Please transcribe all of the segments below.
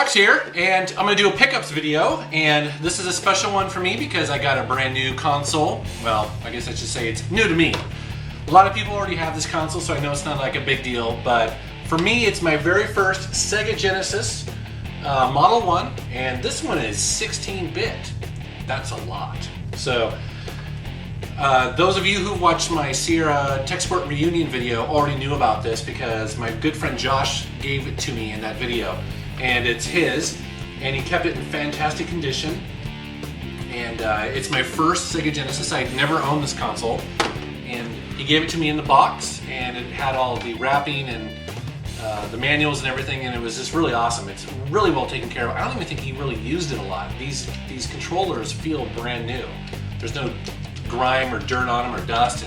Fox here, and I'm going to do a pickups video, and this is a special one for me because I got a brand new console. Well, I guess I should say it's new to me. A lot of people already have this console, so I know it's not like a big deal, but for me it's my very first Sega Genesis Model 1, and this one is 16-bit. That's a lot. So those of you who watched my Sierra Tech Sport reunion video already knew about this because my good friend Josh gave it to me in that video. And it's his, and he kept it in fantastic condition. And it's my first Sega Genesis. I'd never owned this console. And he gave it to me in the box, and it had all the wrapping and the manuals and everything, and it was just really awesome. It's really well taken care of. I don't even think he really used it a lot. These controllers feel brand new. There's no grime or dirt on them or dust.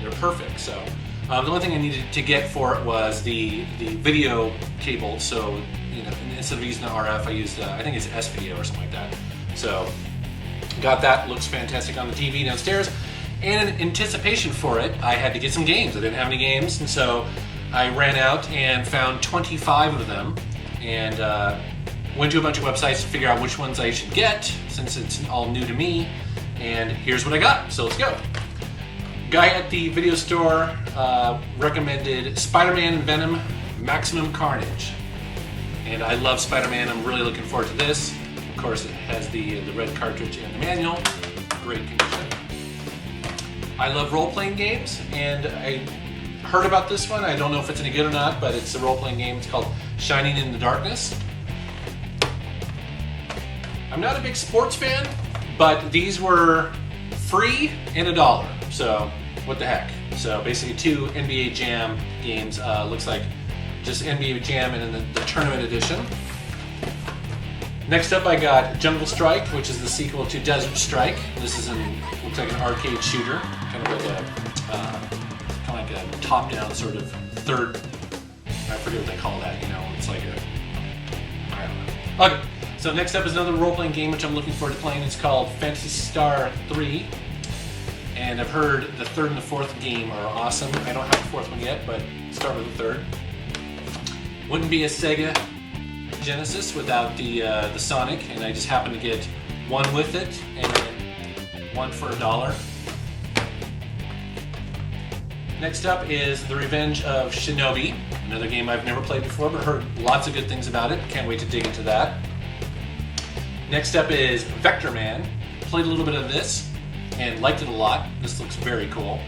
They're perfect. So the only thing I needed to get for it was the video cable. So instead of using the RF, I used I think it's S-Video or something like that. So got that. Looks fantastic on the TV downstairs. And in anticipation for it, I had to get some games. I didn't have any games, and so I ran out and found 25 of them, and went to a bunch of websites to figure out which ones I should get since it's all new to me. And here's what I got. So let's go. Guy at the video store recommended Spider-Man and Venom Maximum Carnage. And I love Spider-Man. I'm really looking forward to this. Of course, it has the red cartridge and the manual. Great condition. I love role-playing games, and I heard about this one. I don't know if it's any good or not, but it's a role-playing game. It's called Shining in the Darkness. I'm not a big sports fan, but these were free and $1. So what the heck? So basically 2 NBA Jam games. Looks like just NBA Jam and then the tournament edition. Next up I got Jungle Strike, which is the sequel to Desert Strike. This is looks like an arcade shooter, kind of like a top-down sort of third. I forget what they call that. It's like I don't know. Okay. So next up is another role-playing game which I'm looking forward to playing. It's called Phantasy Star 3. And I've heard the third and the fourth game are awesome. I don't have the fourth one yet, but start with the third. Wouldn't be a Sega Genesis without the Sonic, and I just happened to get one with it and one for $1. Next up is The Revenge of Shinobi, another game I've never played before, but heard lots of good things about it. Can't wait to dig into that. Next up is Vector Man. Played a little bit of this and liked it a lot. This looks very cool.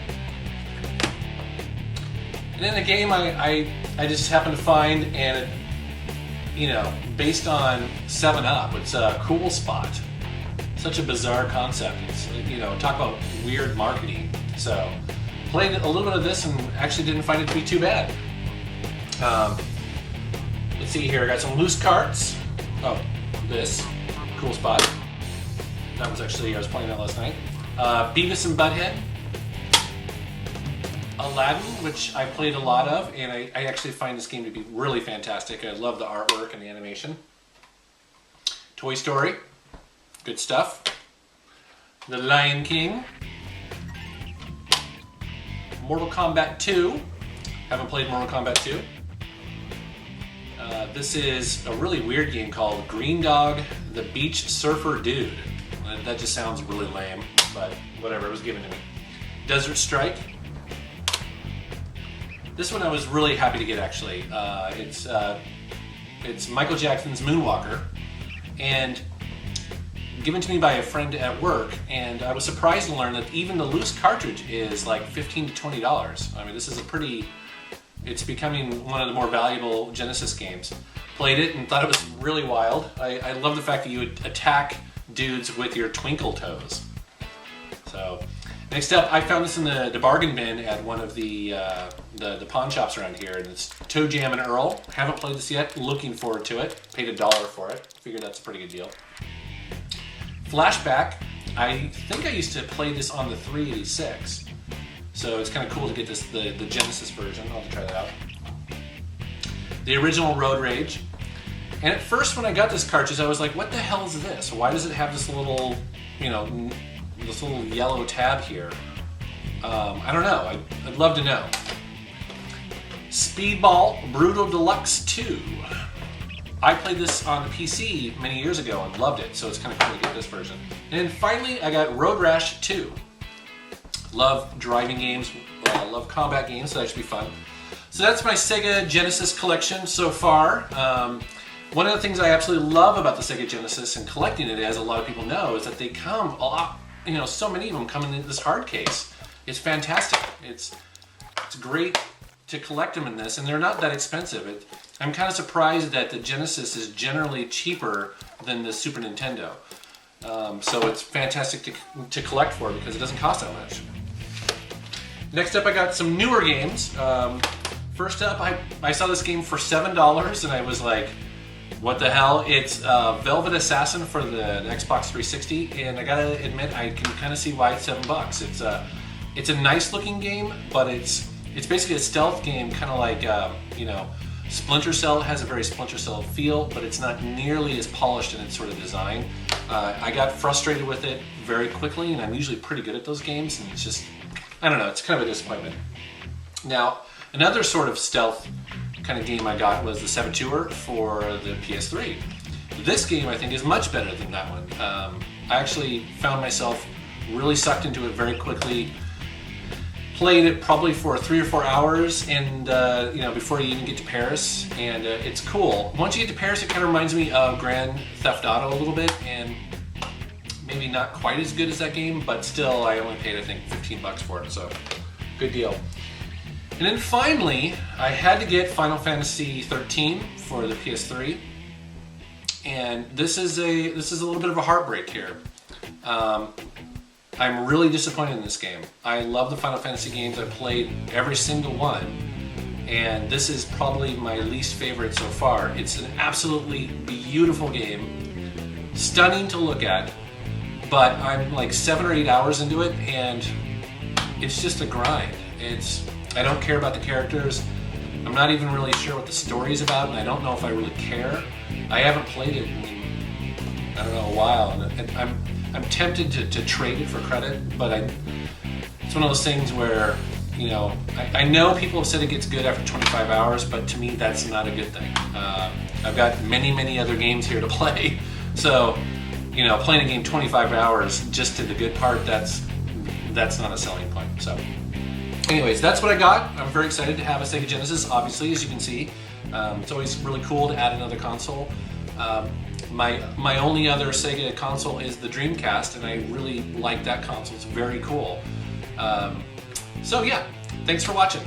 And then a game I just happened to find, and based on 7-Up, it's a Cool Spot. Such a bizarre concept. It's talk about weird marketing. So played a little bit of this and actually didn't find it to be too bad. Let's see here. I got some loose carts. Oh, this Cool Spot. That was actually I was playing that last night. Beavis and Butthead. Aladdin, which I played a lot of, and I actually find this game to be really fantastic. I love the artwork and the animation. Toy Story, good stuff. The Lion King. Mortal Kombat 2. Haven't played Mortal Kombat 2. This is a really weird game called Green Dog, the Beach Surfer Dude. That just sounds really lame, but whatever, it was given to me. Desert Strike. This one I was really happy to get, actually. It's Michael Jackson's Moonwalker, and given to me by a friend at work, and I was surprised to learn that even the loose cartridge is like $15 to $20. I mean, this is it's becoming one of the more valuable Genesis games. Played it and thought it was really wild. I love the fact that you would attack dudes with your twinkle toes. So next up, I found this in the bargain bin at one of the pawn shops around here, and it's Toe Jam and Earl. Haven't played this yet. Looking forward to it. Paid $1 for it. Figured that's a pretty good deal. Flashback. I think I used to play this on the 386, so it's kind of cool to get the Genesis version. I'll have to try that out. The original Road Rage. And at first, when I got this cartridge, I was like, "What the hell is this? Why does it have this little, this little yellow tab here?" I don't know. I'd love to know. Speedball Brutal Deluxe 2. I played this on the PC many years ago and loved it, so it's kind of cool to get this version. And then finally, I got Road Rash 2. Love driving games, love combat games, so that should be fun. So that's my Sega Genesis collection so far. One of the things I absolutely love about the Sega Genesis and collecting it, as a lot of people know, is that they come a lot, so many of them come in this hard case. It's fantastic. It's great to collect them in this, and they're not that expensive. I'm kind of surprised that the Genesis is generally cheaper than the Super Nintendo. So it's fantastic to collect for because it doesn't cost that much. Next up, I got some newer games. First up, I saw this game for $7 and I was like, what the hell? It's Velvet Assassin for the Xbox 360, and I gotta admit, I can kind of see why it's $7. It's a nice looking game, but it's basically a stealth game, kind of like Splinter Cell. Has a very Splinter Cell feel, but it's not nearly as polished in its sort of design. I got frustrated with it very quickly, and I'm usually pretty good at those games, and it's just, I don't know, it's kind of a disappointment. Now, another sort of stealth kind of game I got was the Saboteur for the PS3. This game, I think, is much better than that one. I actually found myself really sucked into it very quickly. Played it probably for 3 or 4 hours, and before you even get to Paris, and it's cool. Once you get to Paris, it kind of reminds me of Grand Theft Auto a little bit, and maybe not quite as good as that game, but still, I only paid, I think, $15 for it, so good deal. And then finally, I had to get Final Fantasy 13 for the PS3, and this is a little bit of a heartbreak here. I'm really disappointed in this game. I love the Final Fantasy games. I've played every single one, and this is probably my least favorite so far. It's an absolutely beautiful game, stunning to look at, but I'm like 7 or 8 hours into it, and it's just a grind. I don't care about the characters. I'm not even really sure what the story is about, and I don't know if I really care. I haven't played it in, I don't know, a while, and I'm tempted to trade it for credit, but it's one of those things where, I know people have said it gets good after 25 hours, but to me that's not a good thing. I've got many other games here to play, so playing a game 25 hours just to the good part, that's not a selling point. So anyways, that's what I got. I'm very excited to have a Sega Genesis, obviously, as you can see. It's always really cool to add another console. My only other Sega console is the Dreamcast, and I really like that console. It's very cool. So yeah, thanks for watching.